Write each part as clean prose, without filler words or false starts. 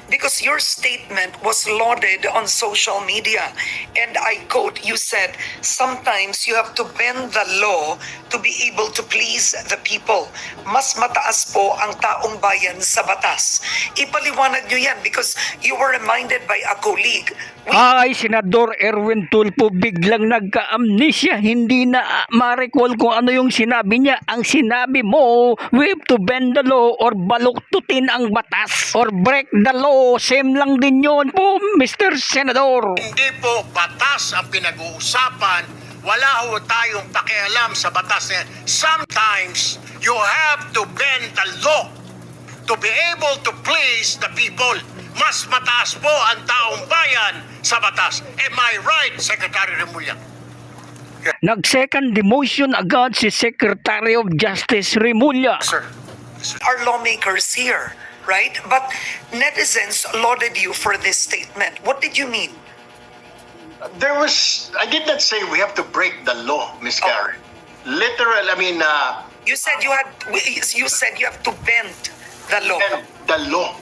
because your statement was lauded on social media. And I quote, you said, sometimes you have to bend the law to be able to please the people. Mas mataas po ang taong bayan sa batas. Ipaliwanag nyo yan because you were reminded by a colleague. Ay, Senador Erwin Tulfo biglang nagka-amnesia. Hindi na ma-recall kung ano yung sinabi niya. Ang sinabi mo, we have to bend the law or baluktutin ang batas or break the law. Same lang din yun po, Mr. Senador. Hindi po batas ang pinag-uusapan. Wala ho tayong pakialam sa batas na yan. Sometimes, you have to bend the law to be able to please the people. Mas mataas po ang taong bayan sa batas. Am I right, Secretary Remulla? Nag-second demotion agad si Secretary of Justice Remulla. Sir. Our lawmakers here, right? But netizens lauded you for this statement. What did you mean? I did not say we have to break the law, Ms. Karen. Literal, You said you have to bend the law. bend the law.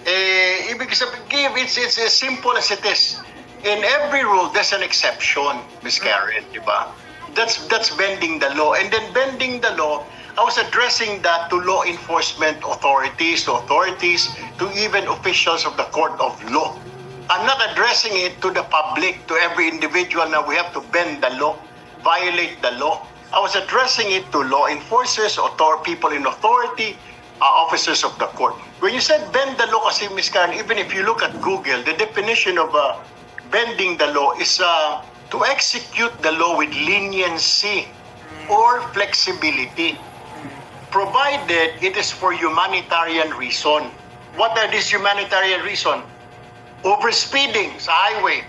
Ibig sabihin, it's as simple as it is. In every rule, there's an exception, Ms. Karen, di ba? That's bending the law. And then bending the law, I was addressing that to law enforcement authorities, to even officials of the court of law. I'm not addressing it to the public, to every individual na we have to bend the law, violate the law. I was addressing it to law enforcers, people in authority, officers of the court. When you said bend the law kasi, Ms. Karen, even if you look at Google, the definition of bending the law is to execute the law with leniency or flexibility, provided it is for humanitarian reason. What are these humanitarian reason? Overspeeding sa highway.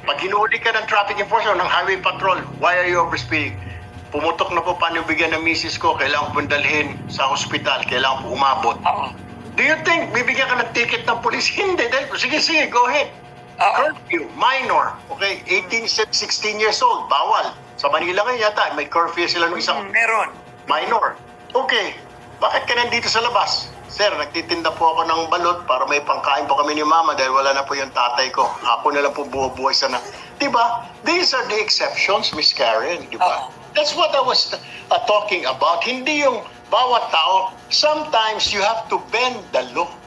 Pag hinuhuli ka ng traffic enforcer, ng highway patrol, why are you overspeeding? Pumutok na po, paano bigyan ng misis ko, kailangan po dalhin sa hospital, kailangan po umabot. Do you think bibigyan ka ng ticket ng police? Hindi. Sige, go ahead. Curfew, minor. Okay, 18, 16 years old, bawal. Sa Manila ngayon yata, may curfew sila ng isang Meron. minor. Okay, bakit ka nandito sa labas? Sir, nagtitinda po ako ng balot para may pangkain po kami ni mama dahil wala na po yung tatay ko. Ako na lang po buhay sa na. Diba? These are the exceptions, Miss Karen. Diba? That's what I was talking about. Hindi yung bawat tao. Sometimes you have to bend the law.